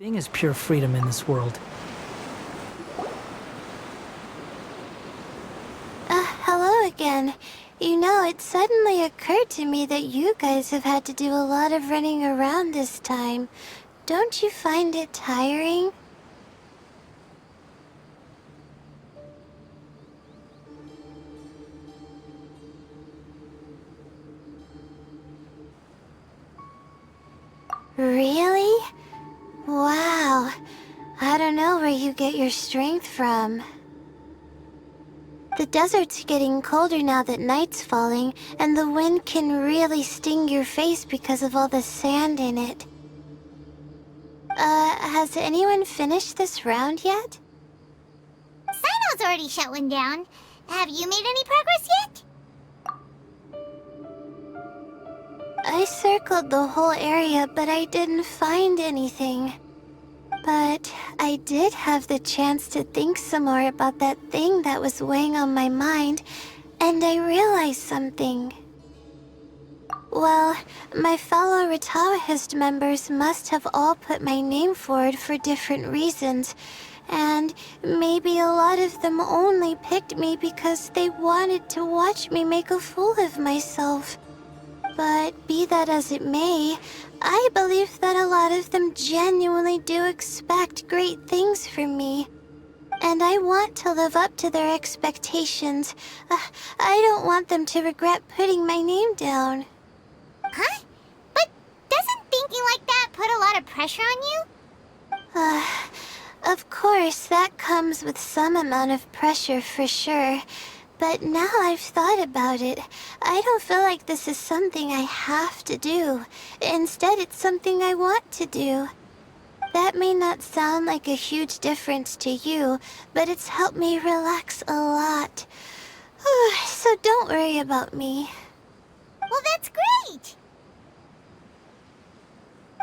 Being is pure freedom in this world. Hello again. You know, it suddenly occurred to me that you guys have had to do a lot of running around this time. Don't you find it tiring? Really? Wow. I don't know where you get your strength from. The desert's getting colder now that night's falling, and the wind can really sting your face because of all the sand in it. Has anyone finished this round yet? Sino's already shut one down. Have you made any progress yet? I circled the whole area, but I didn't find anything. But I did have the chance to think some more about that thing that was weighing on my mind, and I realized something. Well, my fellow Ritaohist members must have all put my name forward for different reasons, and maybe a lot of them only picked me because they wanted to watch me make a fool of myself. But be that as it may, I believe that a lot of them genuinely do expect great things from me. And I want to live up to their expectations. I don't want them to regret putting my name down. Huh? But doesn't thinking like that put a lot of pressure on you? Of course, that comes with some amount of pressure for sure. But now I've thought about it, I don't feel like this is something I have to do. Instead, it's something I want to do. That may not sound like a huge difference to you, but it's helped me relax a lot. So don't worry about me. Well, that's great!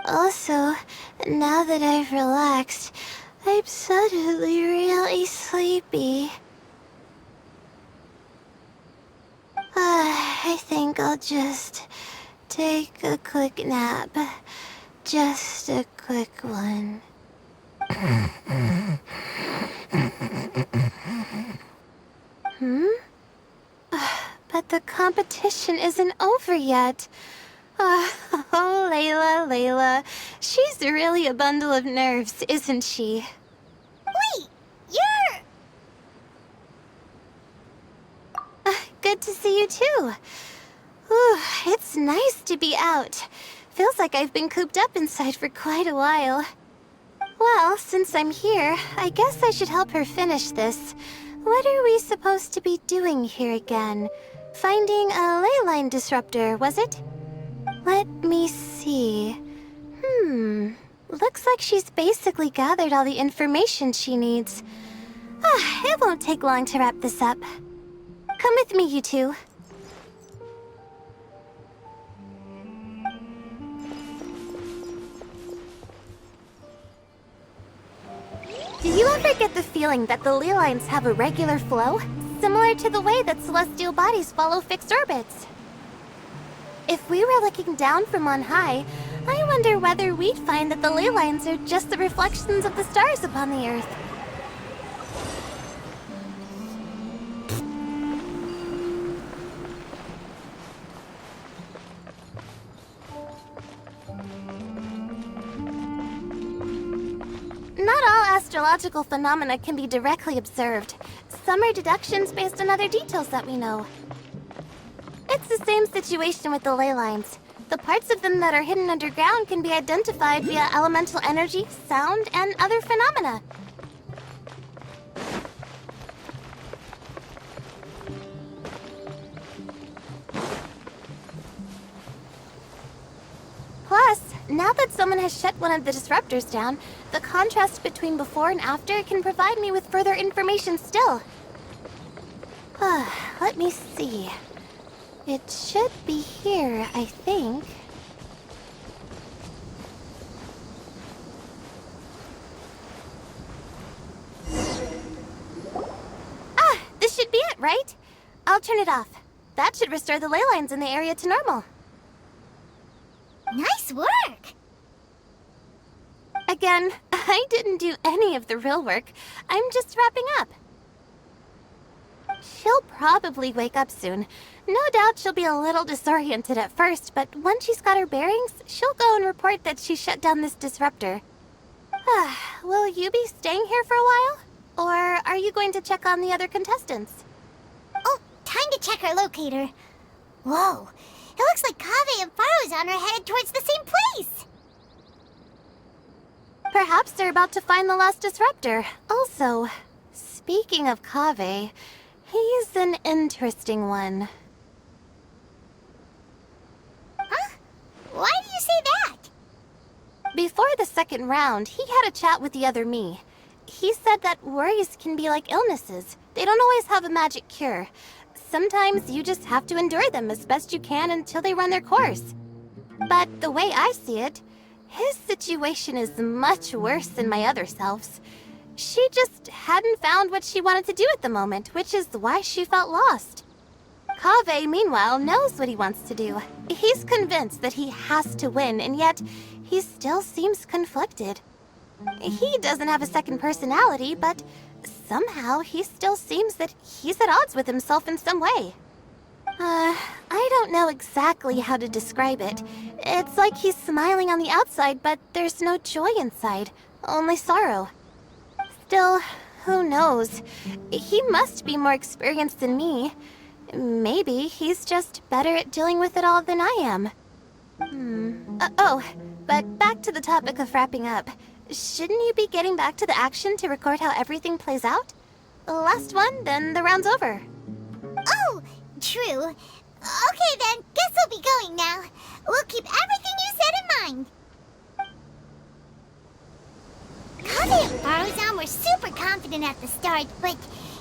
Also, now that I've relaxed, I'm suddenly really sleepy. I think I'll just take a quick nap. Just a quick one. But the competition isn't over yet. Oh, Layla. She's really a bundle of nerves, isn't she? Wait, you're... Good to see you too. It's nice to be out. Feels like I've been cooped up inside for quite a while. Well, since I'm here, I guess I should help her finish this. What are we supposed to be doing here again? Finding a ley line disruptor, was it? Let me see. Looks like she's basically gathered all the information she needs. It won't take long to wrap this up. Come with me, you two. Do you ever get the feeling that the ley lines have a regular flow? Similar to the way that celestial bodies follow fixed orbits? If we were looking down from on high, I wonder whether we'd find that the ley lines are just the reflections of the stars upon the Earth. Not all astrological phenomena can be directly observed. Some are deductions based on other details that we know. It's the same situation with the ley lines. The parts of them that are hidden underground can be identified via elemental energy, sound, and other phenomena. Plus, now that someone has shut one of the disruptors down, the contrast between before and after can provide me with further information still. Let me see. It should be here, I think. This should be it, right? I'll turn it off. That should restore the ley lines in the area to normal. Nice work! Again, I didn't do any of the real work. I'm just wrapping up. She'll probably wake up soon. No doubt she'll be a little disoriented at first, but once she's got her bearings, she'll go and report that she shut down this disruptor. Will you be staying here for a while? Or are you going to check on the other contestants? Oh, time to check our locator. Whoa, it looks like Kaveh and Faruzan are headed towards the same place. Perhaps they're about to find the last disruptor. Also, speaking of Kaveh, he's an interesting one. Huh? Why do you say that? Before the second round, he had a chat with the other me. He said that worries can be like illnesses. They don't always have a magic cure. Sometimes you just have to endure them as best you can until they run their course. But the way I see it, his situation is much worse than my other self's. She just hadn't found what she wanted to do at the moment, which is why she felt lost. Kaveh, meanwhile, knows what he wants to do. He's convinced that he has to win, and yet he still seems conflicted. He doesn't have a second personality, but somehow he still seems that he's at odds with himself in some way. I don't know exactly how to describe it. It's like he's smiling on the outside, but there's no joy inside, only sorrow. Still, who knows? He must be more experienced than me. Maybe he's just better at dealing with it all than I am. But back to the topic of wrapping up. Shouldn't you be getting back to the action to record how everything plays out? Last one, then the round's over. Oh, true. Okay then, guess we'll be going now. We'll keep everything you said in mind. Kaveh and Faruzan were super confident at the start, but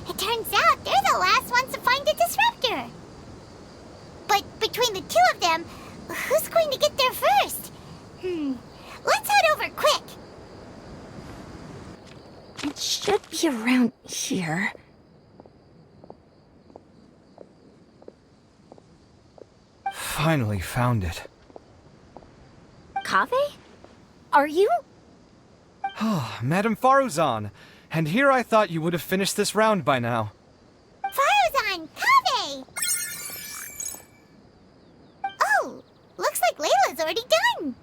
it turns out they're the last ones to find the disruptor. But between the two of them, who's going to get there first? Let's head over quick. It should be around here. Finally found it. Kaveh? Are you? Oh, Madame Faruzan. And here I thought you would have finished this round by now. Faruzan! Kaveh! Oh, looks like Layla's already done.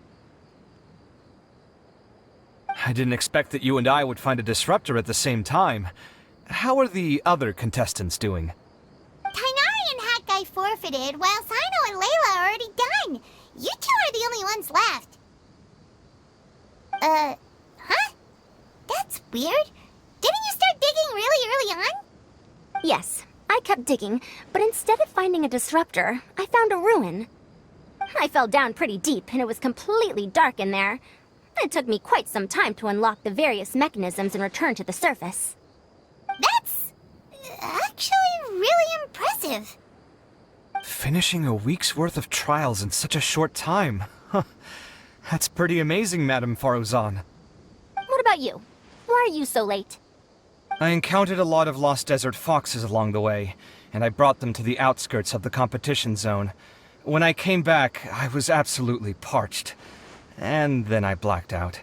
I didn't expect that you and I would find a disruptor at the same time. How are the other contestants doing? Tainari and Hat Guy forfeited, while Sino and Layla are already done. You two are the only ones left. Huh? That's weird. Didn't you start digging really early on? Yes, I kept digging, but instead of finding a disruptor, I found a ruin. I fell down pretty deep, and it was completely dark in there. It took me quite some time to unlock the various mechanisms and return to the surface. That's actually really impressive. Finishing a week's worth of trials in such a short time. Huh. That's pretty amazing, Madame Faruzan. What about you? Why are you so late? I encountered a lot of lost desert foxes along the way, and I brought them to the outskirts of the competition zone. When I came back, I was absolutely parched. And then I blacked out.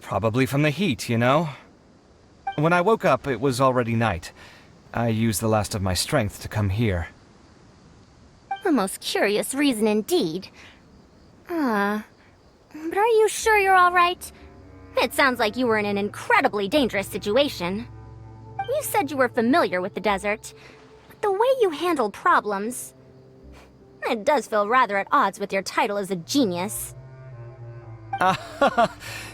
Probably from the heat, you know? When I woke up, it was already night. I used the last of my strength to come here. A most curious reason indeed. But are you sure you're all right? It sounds like you were in an incredibly dangerous situation. You said you were familiar with the desert, but the way you handled problems... It does feel rather at odds with your title as a genius.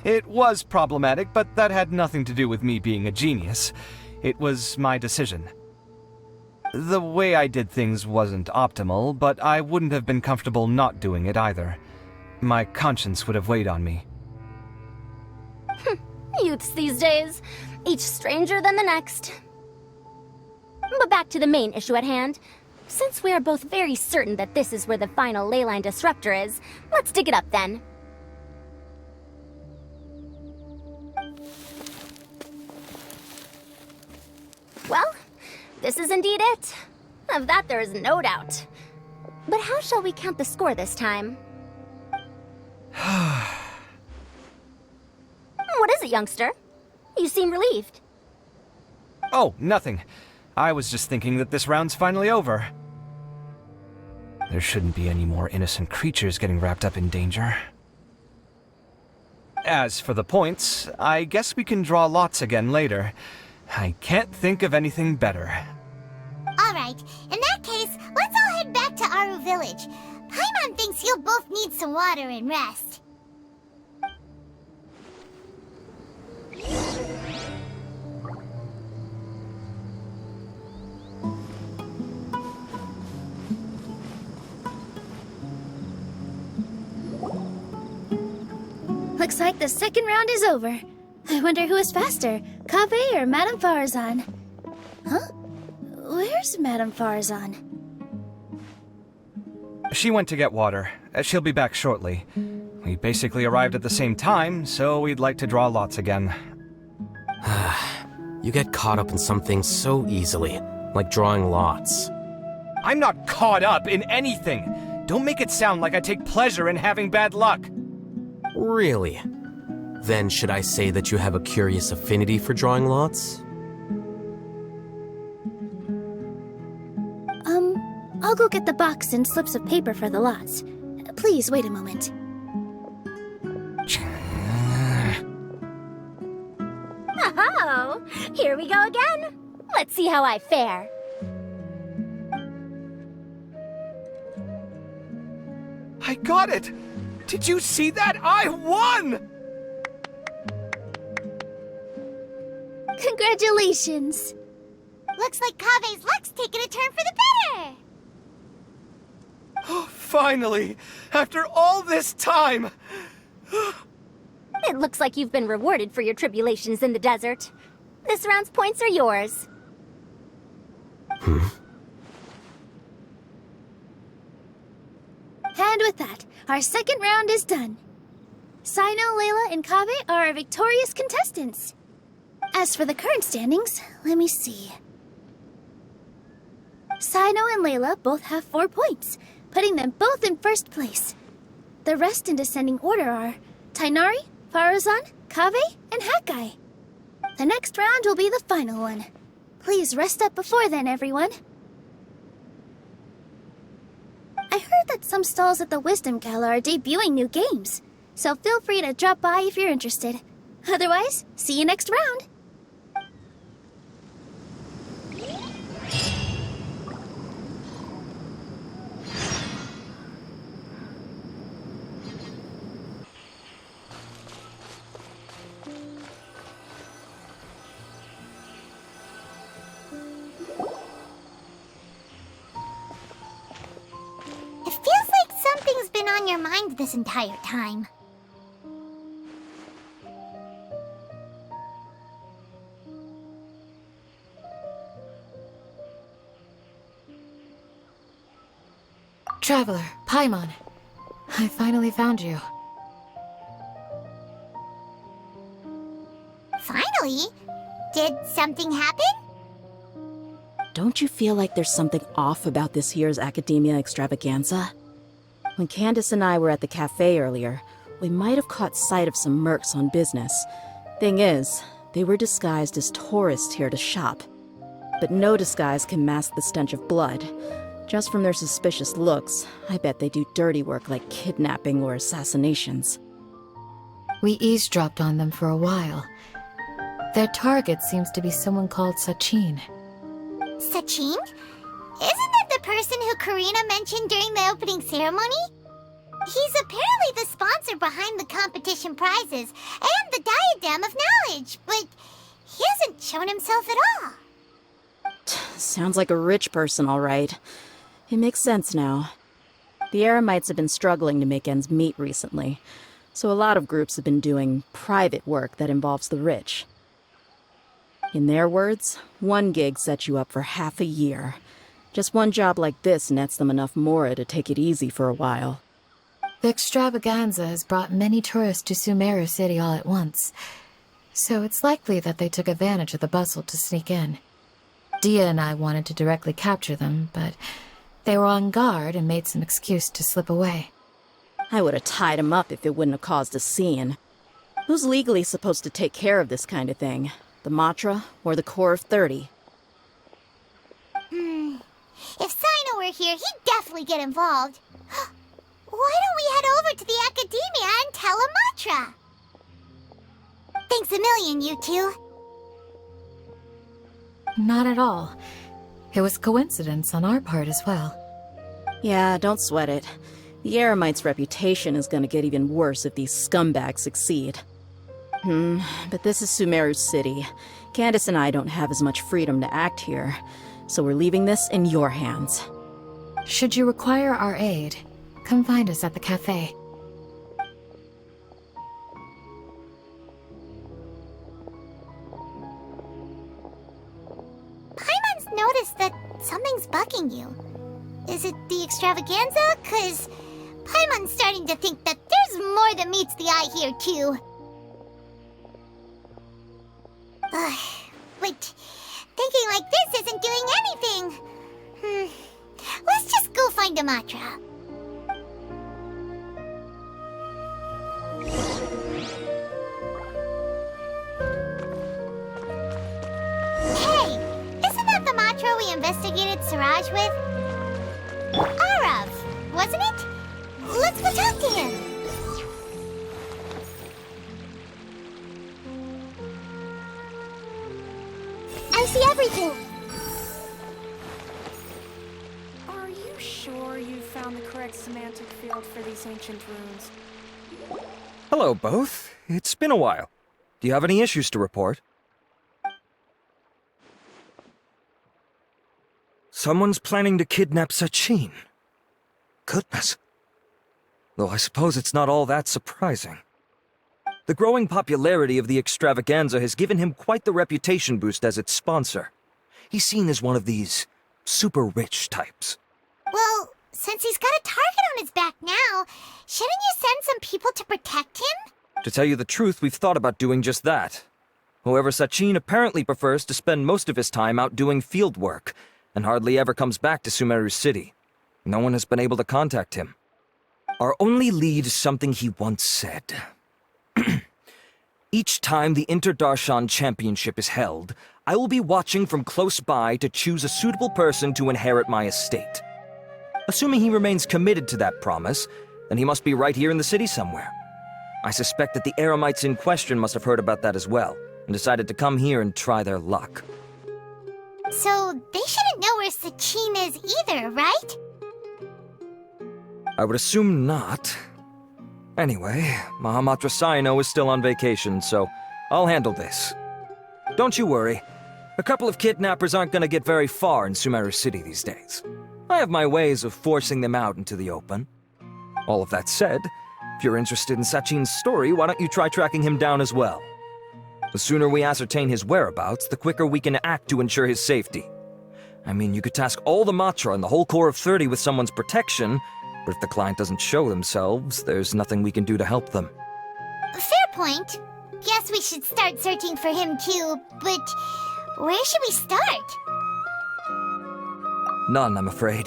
It was problematic, but that had nothing to do with me being a genius. It was my decision. The way I did things wasn't optimal, but I wouldn't have been comfortable not doing it either. My conscience would have weighed on me. Youths these days, each stranger than the next. But back to the main issue at hand. Since we are both very certain that this is where the final leyline disruptor is, let's dig it up then. Well, this is indeed it. Of that there is no doubt. But how shall we count the score this time? What is it, youngster? You seem relieved. Oh, nothing. I was just thinking that this round's finally over. There shouldn't be any more innocent creatures getting wrapped up in danger. As for the points, I guess we can draw lots again later. I can't think of anything better. Alright, in that case, let's all head back to Aru Village. Paimon thinks you'll both need some water and rest. Looks like the second round is over. I wonder who is faster, Kaveh or Madame Farazan? Huh? Where's Madame Farazan? She went to get water. She'll be back shortly. We basically arrived at the same time, so we'd like to draw lots again. You get caught up in some things so easily, like drawing lots. I'm not caught up in anything! Don't make it sound like I take pleasure in having bad luck! Really? Then should I say that you have a curious affinity for drawing lots? I'll go get the box and slips of paper for the lots. Please wait a moment. Oh, here we go again. Let's see how I fare. I got it! Did you see that? I won! Congratulations! Looks like Kaveh's luck's taking a turn for the better! Oh, finally! After all this time! It looks like you've been rewarded for your tribulations in the desert. This round's points are yours. And with that, our second round is done. Sino, Layla, and Kaveh are our victorious contestants. As for the current standings, let me see. Sino and Layla both have 4 points, putting them both in first place. The rest in descending order are Tainari, Farazan, Kaveh, and Hakai. The next round will be the final one. Please rest up before then, everyone. I heard that some stalls at the Wisdom Gala are debuting new games, so feel free to drop by if you're interested. Otherwise, see you next round! It feels like something's been on your mind this entire time. Traveler, Paimon. I finally found you. Finally? Did something happen? Don't you feel like there's something off about this year's Academia Extravaganza? When Candace and I were at the cafe earlier, we might have caught sight of some mercs on business. Thing is, they were disguised as tourists here to shop. But no disguise can mask the stench of blood. Just from their suspicious looks, I bet they do dirty work like kidnapping or assassinations. We eavesdropped on them for a while. Their target seems to be someone called Sachin. Sachin? Isn't that the person who Karina mentioned during the opening ceremony? He's apparently the sponsor behind the competition prizes and the Diadem of Knowledge, but he hasn't shown himself at all. Sounds like a rich person, all right. It makes sense now. The Eremites have been struggling to make ends meet recently, so a lot of groups have been doing private work that involves the rich. In their words, one gig sets you up for half a year. Just one job like this nets them enough mora to take it easy for a while. The extravaganza has brought many tourists to Sumeru City all at once, so it's likely that they took advantage of the bustle to sneak in. Dia and I wanted to directly capture them, but they were on guard and made some excuse to slip away. I would have tied him up if it wouldn't have caused a scene. Who's legally supposed to take care of this kind of thing? The Matra or the Corps of 30? If Sino were here, he'd definitely get involved. Why don't we head over to the Academia and tell Amatra? Thanks a million, you two. Not at all. It was coincidence on our part as well. Yeah, don't sweat it. The Eremite's reputation is gonna get even worse if these scumbags succeed. But this is Sumeru City. Candace and I don't have as much freedom to act here, so we're leaving this in your hands. Should you require our aid, come find us at the cafe. Paimon's noticed that something's bugging you. Is it the extravaganza? 'Cause Paimon's starting to think that there's more than meets the eye here, too. But thinking like this isn't doing anything. Let's just go find Amatra. Hey, isn't that the Matra we investigated Siraj with? Arav, wasn't it? Let's go talk to him. I see everything. Are you sure you found the correct semantic field for these ancient runes? Hello, both. It's been a while. Do you have any issues to report? Someone's planning to kidnap Sachin. Goodness. Though I suppose it's not all that surprising. The growing popularity of the extravaganza has given him quite the reputation boost as its sponsor. He's seen as one of these super rich types. Well, since he's got a target on his back now, shouldn't you send some people to protect him? To tell you the truth, we've thought about doing just that. However, Sachin apparently prefers to spend most of his time out doing field work, and hardly ever comes back to Sumeru City. No one has been able to contact him. Our only lead is something he once said. Each time the Inter-Darshan Championship is held, I will be watching from close by to choose a suitable person to inherit my estate. Assuming he remains committed to that promise, then he must be right here in the city somewhere. I suspect that the Eremites in question must have heard about that as well, and decided to come here and try their luck. So they shouldn't know where Sachin is either, right? I would assume not. Anyway, Mahamatra Saino is still on vacation, so I'll handle this. Don't you worry. A couple of kidnappers aren't gonna get very far in Sumeru City these days. I have my ways of forcing them out into the open. All of that said, if you're interested in Sachin's story, why don't you try tracking him down as well? The sooner we ascertain his whereabouts, the quicker we can act to ensure his safety. I mean, you could task all the Matra and the whole Corps of 30 with someone's protection, but if the client doesn't show themselves, there's nothing we can do to help them. Fair point. Guess we should start searching for him too, but where should we start? None, I'm afraid.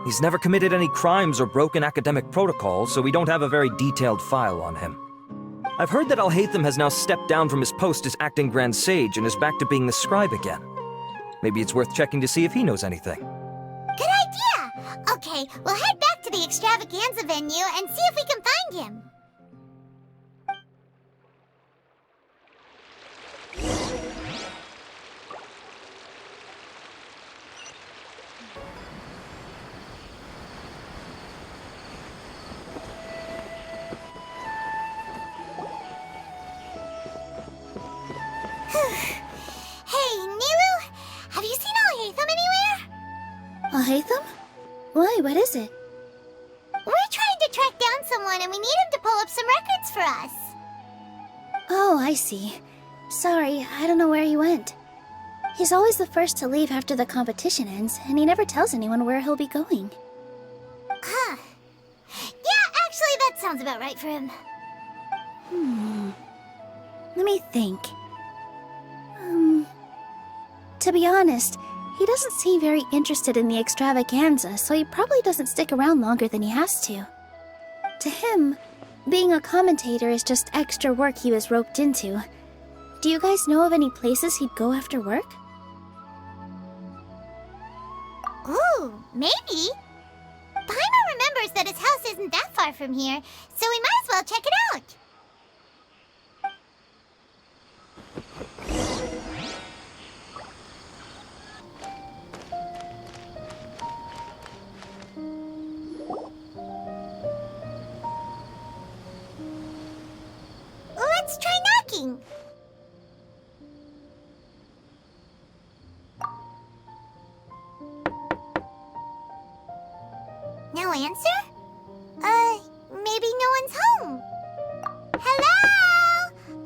He's never committed any crimes or broken academic protocol, so we don't have a very detailed file on him. I've heard that Alhaitham has now stepped down from his post as acting Grand Sage and is back to being the scribe again. Maybe it's worth checking to see if he knows anything. Good idea! Okay, we'll head back to the extravaganza venue and see if we can find him. Hey, Niru, have you seen Alhaitham anywhere? Alhaitham? Why, what is it? We're trying to track down someone and we need him to pull up some records for us. Oh, I see. Sorry, I don't know where he went. He's always the first to leave after the competition ends, and he never tells anyone where he'll be going. Huh. Yeah, actually, that sounds about right for him. Let me think. To be honest, he doesn't seem very interested in the extravaganza, so he probably doesn't stick around longer than he has to. To him, Being a commentator is just extra work he was roped into. Do you guys know of any places he'd go after work? Ooh, maybe. Paimon remembers that his house isn't that far from here, so we might as well check it out. Let's try knocking. No answer? Maybe no one's home. Hello?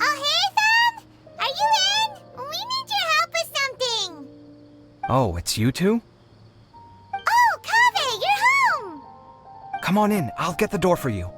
Oh, Ethan? Are you in? We need your help with something. Oh, it's you two? Oh, Kaveh, you're home. Come on in, I'll get the door for you.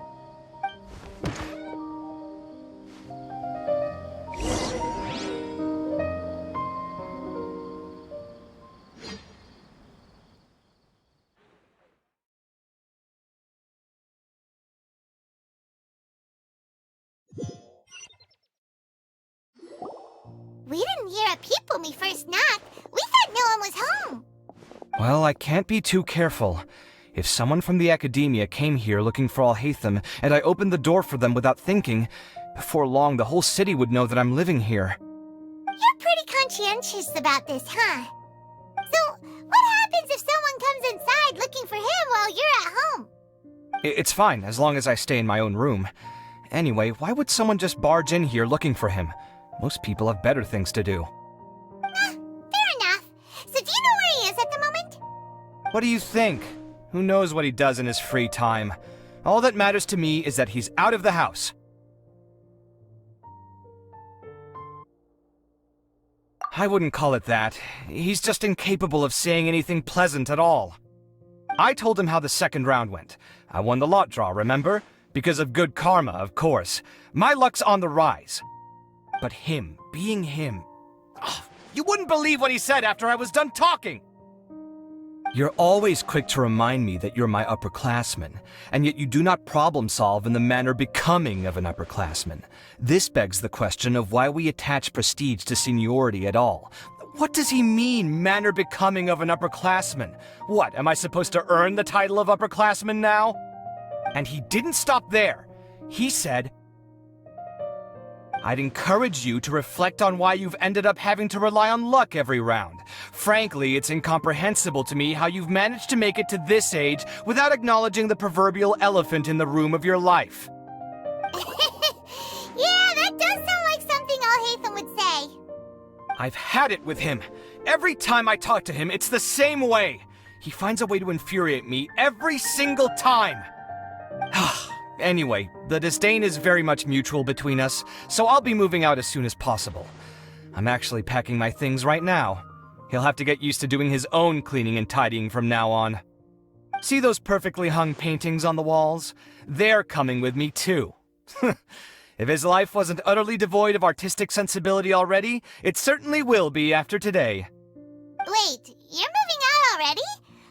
We didn't hear a peep when we first knocked. We thought no one was home. Well, I can't be too careful. If someone from the Academia came here looking for Alhaitham, and I opened the door for them without thinking, before long the whole city would know that I'm living here. You're pretty conscientious about this, huh? So, what happens if someone comes inside looking for him while you're at home? It's fine, as long as I stay in my own room. Anyway, why would someone just barge in here looking for him? Most people have better things to do. Fair enough. So do you know where he is at the moment? What do you think? Who knows what he does in his free time? All that matters to me is that he's out of the house. I wouldn't call it that. He's just incapable of saying anything pleasant at all. I told him how the second round went. I won the lot draw, remember? Because of good karma, of course. My luck's on the rise. But him, being him... Oh, you wouldn't believe what he said after I was done talking! You're always quick to remind me that you're my upperclassman, and yet you do not problem solve in the manner becoming of an upperclassman. This begs the question of why we attach prestige to seniority at all. What does he mean, manner becoming of an upperclassman? What, am I supposed to earn the title of upperclassman now? And he didn't stop there. He said, I'd encourage you to reflect on why you've ended up having to rely on luck every round. Frankly, it's incomprehensible to me how you've managed to make it to this age without acknowledging the proverbial elephant in the room of your life. Yeah, that does sound like something Alhaitham would say. I've had it with him. Every time I talk to him, it's the same way. He finds a way to infuriate me every single time. Anyway, the disdain is very much mutual between us, so I'll be moving out as soon as possible. I'm actually packing my things right now. He'll have to get used to doing his own cleaning and tidying from now on. See those perfectly hung paintings on the walls? They're coming with me too. If his life wasn't utterly devoid of artistic sensibility already, it certainly will be after today. Wait, you're moving out already?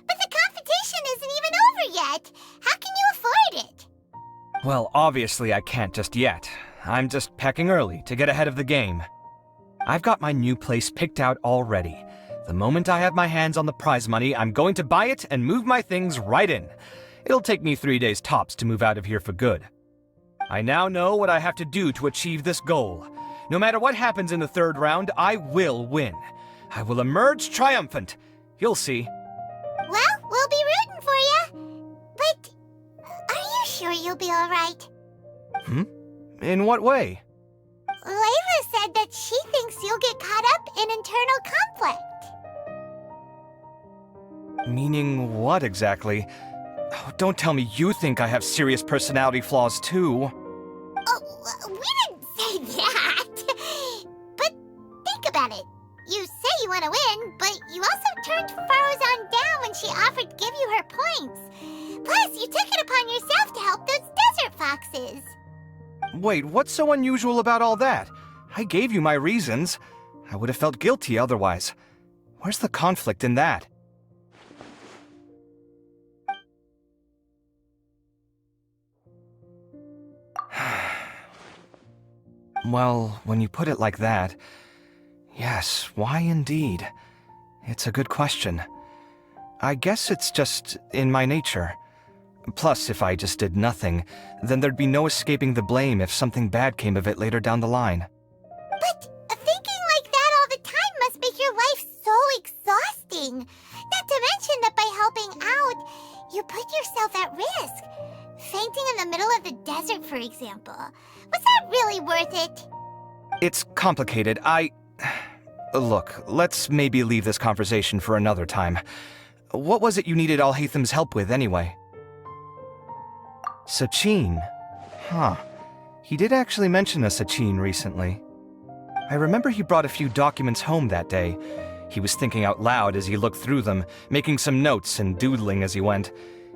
But the competition isn't even over yet. How can you afford it? Well, obviously I can't just yet. I'm just packing early to get ahead of the game. I've got my new place picked out already. The moment I have my hands on the prize money, I'm going to buy it and move my things right in. It'll take me 3 days tops to move out of here for good. I now know what I have to do to achieve this goal. No matter what happens in the third round, I will win. I will emerge triumphant. You'll see. Well, we'll be rooting for you. But are you sure you'll be alright? In what way? Layla said that she thinks you'll get caught up in internal conflict. Meaning what exactly? Oh, don't tell me you think I have serious personality flaws too. Oh, we didn't say that. But think about it. You say you want to win, but you also turned Farozan down when she offered to give you her points. Plus, you took it upon yourself to help those desert foxes. Wait, what's so unusual about all that? I gave you my reasons. I would have felt guilty otherwise. Where's the conflict in that? Well, when you put it like that, yes, why indeed? It's a good question. I guess it's just in my nature. Plus, if I just did nothing, then there'd be no escaping the blame if something bad came of it later down the line. But thinking like that all the time must make your life so exhausting. Not to mention that by helping out, you put yourself at risk. Fainting in the middle of the desert, for example. Was that really worth it? It's complicated. Look, let's maybe leave this conversation for another time. What was it you needed Alhatham's help with, anyway? Sachin? Huh. He did actually mention a Sachin recently. I remember he brought a few documents home that day. He was thinking out loud as he looked through them, making some notes and doodling as he went.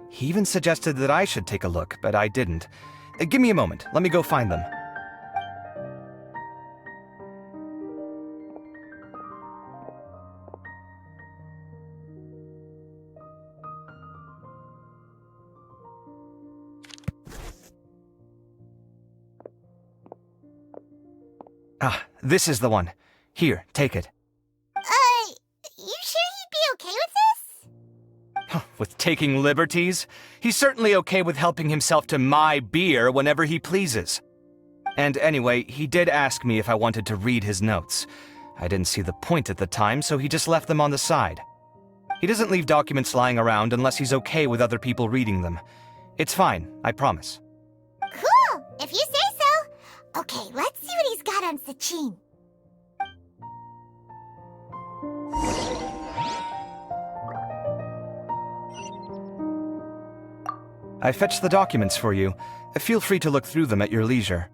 He even suggested that I should take a look, but I didn't. Give me a moment. Let me go find them. Ah, this is the one. Here, take it. You sure he'd be okay with this? With taking liberties? He's certainly okay with helping himself to my beer whenever he pleases. And anyway, he did ask me if I wanted to read his notes. I didn't see the point at the time, so he just left them on the side. He doesn't leave documents lying around unless he's okay with other people reading them. It's fine, I promise. Cool, if you say so. Okay, let's see what he's got on Sachin. I fetched the documents for you. Feel free to look through them at your leisure.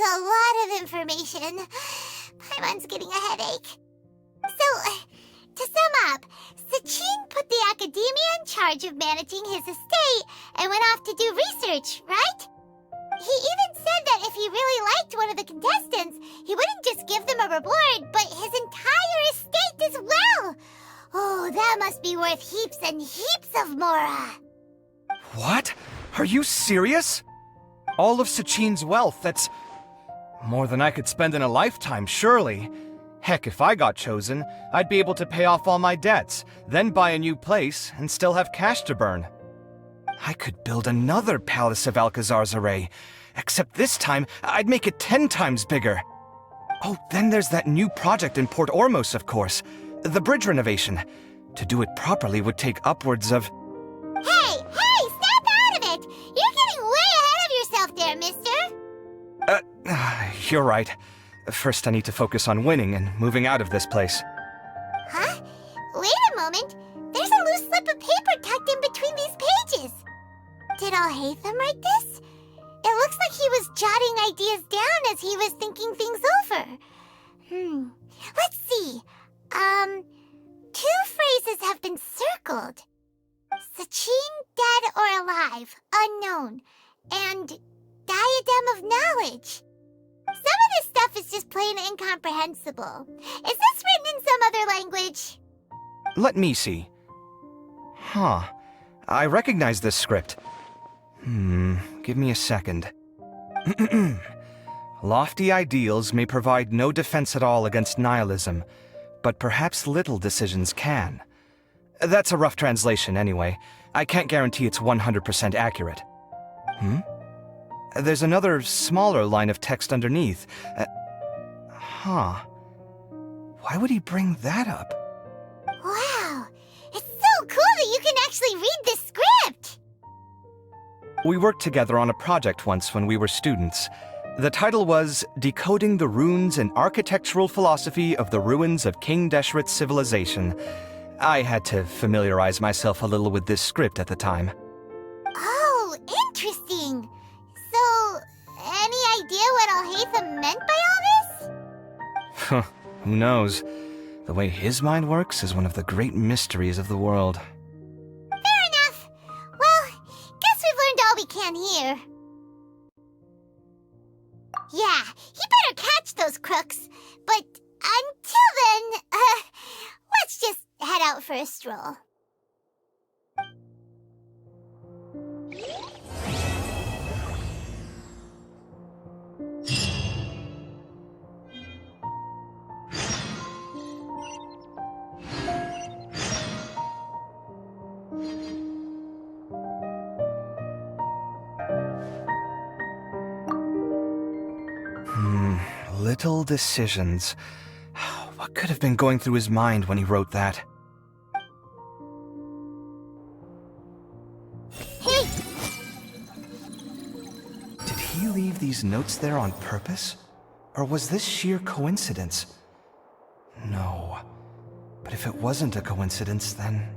A lot of information. Paimon's getting a headache. So, to sum up, Sachin put the academia in charge of managing his estate and went off to do research, right? He even said that if he really liked one of the contestants, he wouldn't just give them a reward, but his entire estate as well. Oh, that must be worth heaps and heaps of mora. What? Are you serious? All of Sachin's wealth, that's more than I could spend in a lifetime, surely. Heck, if I got chosen, I'd be able to pay off all my debts, then buy a new place, and still have cash to burn. I could build another Palace of Alcazar's array, except this time I'd make it 10 times bigger. Oh, then there's that new project in Port Ormos, of course. The bridge renovation. To do it properly would take upwards of... Hey, snap out of it! You're getting way ahead of yourself there, mister! You're right. First I need to focus on winning and moving out of this place. Huh? Wait a moment. There's a loose slip of paper tucked in between these pages. Did Alhaitham write this? It looks like he was jotting ideas down as he was thinking things over. Let's see. 2 phrases have been circled. Sachin, dead or alive, unknown. And diadem of knowledge. Some of this stuff is just plain incomprehensible. Is this written in some other language? Let me see. Huh. I recognize this script. Give me a second. Lofty ideals may provide no defense at all against nihilism, but perhaps little decisions can. That's a rough translation anyway. I can't guarantee it's 100% accurate. There's another smaller line of text underneath. Why would he bring that up? Wow, it's so cool that you can actually read this script! We worked together on a project once when we were students. The title was Decoding the Runes and Architectural Philosophy of the Ruins of King Deshret's Civilization. I had to familiarize myself a little with this script at the time. Oh, interesting. So, any idea what Alhaitham meant by all this? Who knows? The way his mind works is one of the great mysteries of the world. Fair enough. Well, guess we've learned all we can here. Yeah, he better catch those crooks. But until then, let's just head out for a stroll. Little decisions. What could have been going through his mind when he wrote that? Hey! Did he leave these notes there on purpose? Or was this sheer coincidence? No. But if it wasn't a coincidence, then...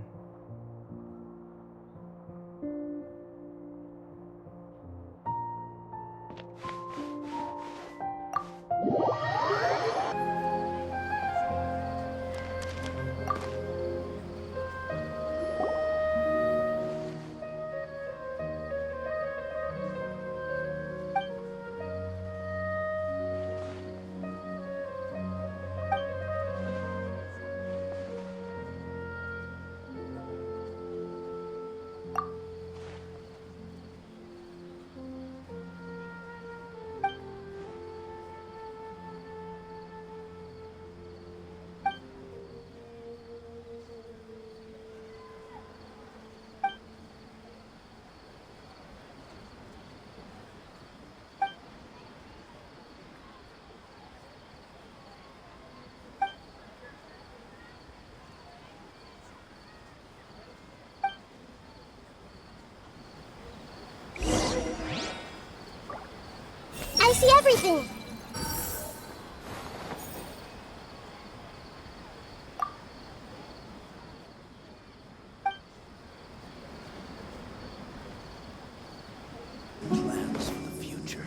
I see everything! Plans for the future.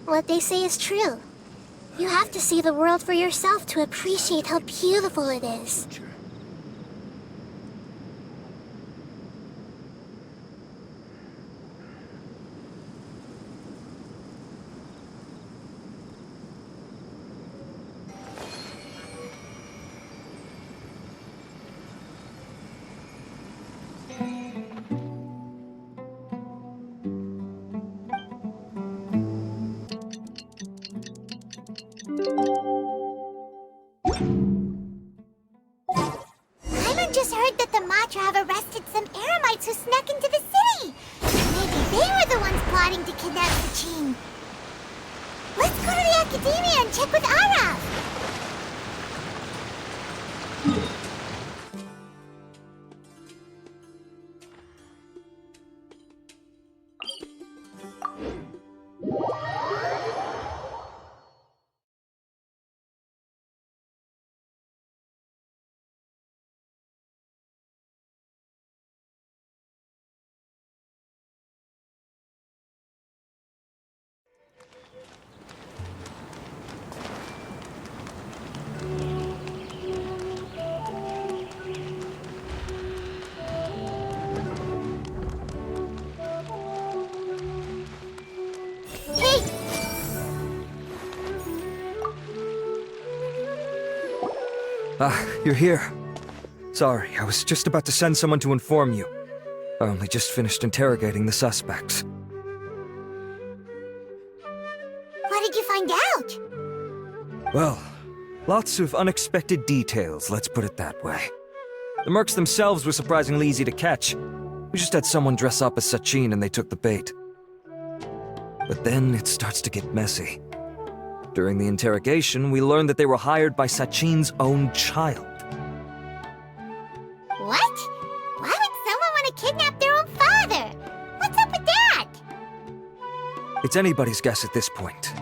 What they say is true. You have to see the world for yourself to appreciate how beautiful it is. Paimon just heard that the Matra have arrested some Eremites who snuck into the city. Maybe they were the ones plotting to kidnap Sachin. Let's go to the Academia and check with Arav. You're here. Sorry, I was just about to send someone to inform you. I only just finished interrogating the suspects. What did you find out? Well, lots of unexpected details, let's put it that way. The mercs themselves were surprisingly easy to catch. We just had someone dress up as Sachin and they took the bait. But then it starts to get messy. During the interrogation, we learned that they were hired by Sachin's own child. What? Why would someone want to kidnap their own father? What's up with that? It's anybody's guess at this point.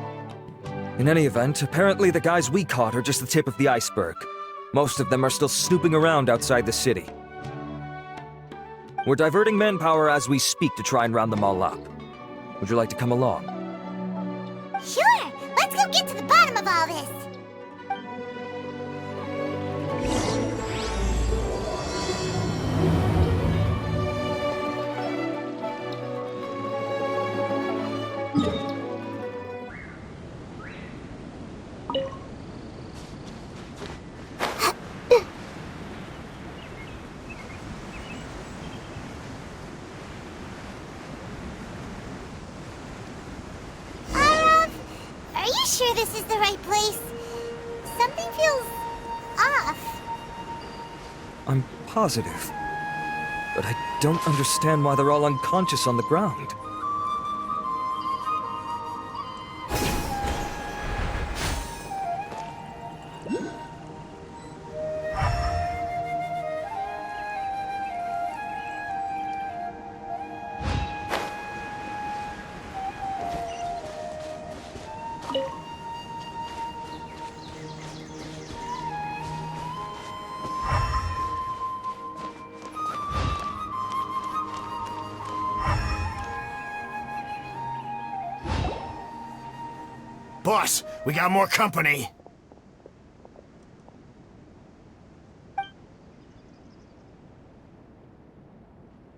In any event, apparently the guys we caught are just the tip of the iceberg. Most of them are still snooping around outside the city. We're diverting manpower as we speak to try and round them all up. Would you like to come along? Sure! Let's go get to the bottom of all this! Are you sure this is the right place? Something feels off. I'm positive. But I don't understand why they're all unconscious on the ground. Boss, we got more company.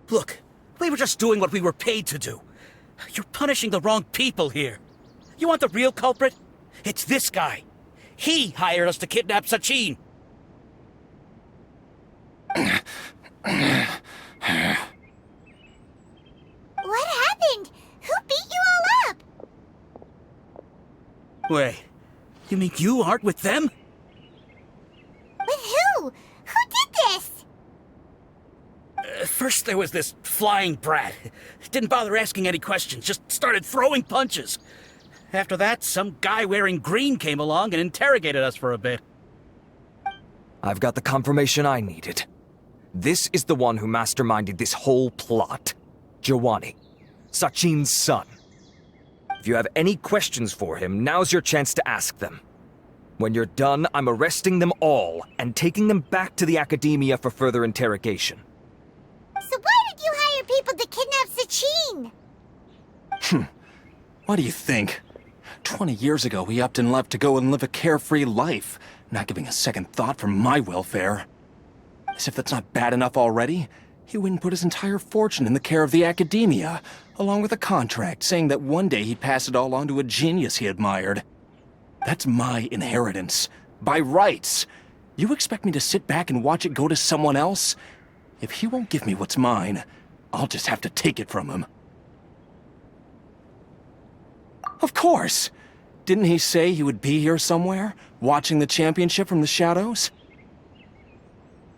Look, we were just doing what we were paid to do. You're punishing the wrong people here. You want the real culprit? It's this guy. He hired us to kidnap Sachin. What happened? Who beat you all up? Wait, you mean you aren't with them? With who? Who did this? First there was this flying brat. Didn't bother asking any questions, just started throwing punches. After that, some guy wearing green came along and interrogated us for a bit. I've got the confirmation I needed. This is the one who masterminded this whole plot. Jawani, Sachin's son. If you have any questions for him, now's your chance to ask them. When you're done, I'm arresting them all and taking them back to the Academia for further interrogation. So why did you hire people to kidnap Sachin? What do you think? 20 years ago, he upped and left to go and live a carefree life, not giving a second thought for my welfare. As if that's not bad enough already, he went and put his entire fortune in the care of the academia, along with a contract saying that one day he'd pass it all on to a genius he admired. That's my inheritance. By rights. You expect me to sit back and watch it go to someone else? If he won't give me what's mine, I'll just have to take it from him. Of course! Didn't he say he would be here somewhere, watching the championship from the shadows?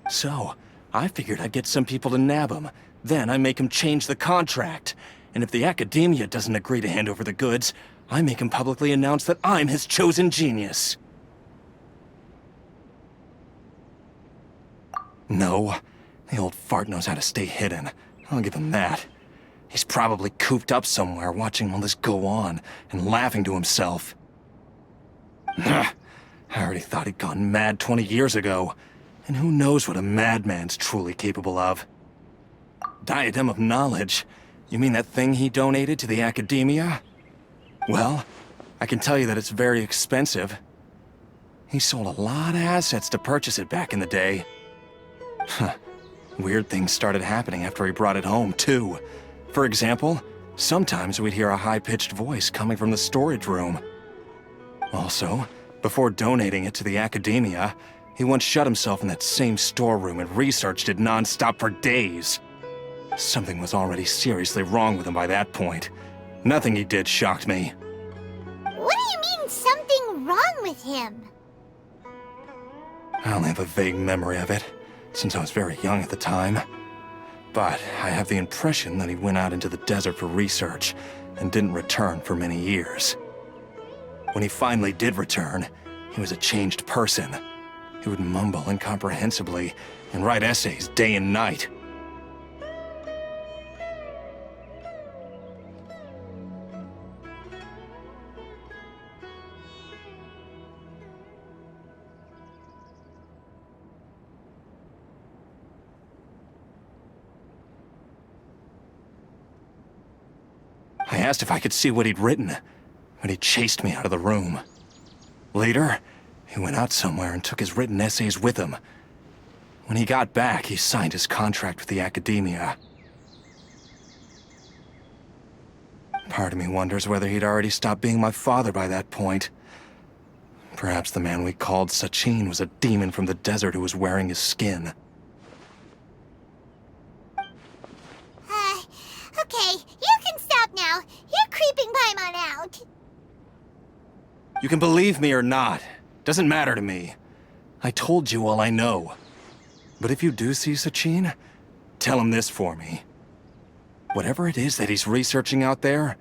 So, I figured I'd get some people to nab him. Then I make him change the contract. And if the academia doesn't agree to hand over the goods, I make him publicly announce that I'm his chosen genius. No, the old fart knows how to stay hidden. I'll give him that. He's probably cooped up somewhere watching all this go on and laughing to himself. I already thought he'd gone mad 20 years ago. And who knows what a madman's truly capable of. Diadem of Knowledge? You mean that thing he donated to the academia? Well, I can tell you that it's very expensive. He sold a lot of assets to purchase it back in the day. Weird things started happening after he brought it home, too. For example, sometimes we'd hear a high-pitched voice coming from the storage room. Also, before donating it to the academia, he once shut himself in that same storeroom and researched it non-stop for days. Something was already seriously wrong with him by that point. Nothing he did shocked me. What do you mean, something wrong with him? I only have a vague memory of it, since I was very young at the time. But I have the impression that he went out into the desert for research and didn't return for many years. When he finally did return, he was a changed person. He would mumble incomprehensibly and write essays day and night. I asked if I could see what he'd written, but he chased me out of the room. Later, he went out somewhere and took his written essays with him. When he got back, he signed his contract with the academia. Part of me wonders whether he'd already stopped being my father by that point. Perhaps the man we called Sachin was a demon from the desert who was wearing his skin. Okay, you can stop now. You're creeping Paimon out. You can believe me or not. Doesn't matter to me. I told you all I know. But if you do see Sachin, tell him this for me. Whatever it is that he's researching out there,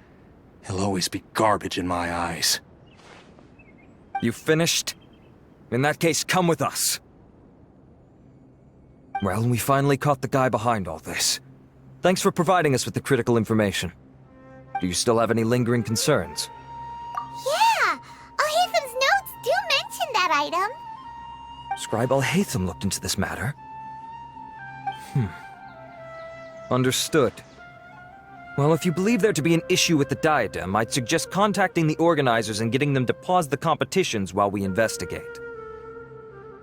he'll always be garbage in my eyes. You finished? In that case, come with us. Well, we finally caught the guy behind all this. Thanks for providing us with the critical information. Do you still have any lingering concerns? Yeah! Al-Haytham's notes do mention that item. Scribe Al-Haytham looked into this matter. Understood. Well, if you believe there to be an issue with the diadem, I'd suggest contacting the organizers and getting them to pause the competitions while we investigate.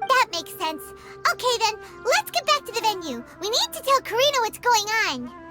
That makes sense. Okay then, let's get back to the venue. We need to tell Karina what's going on.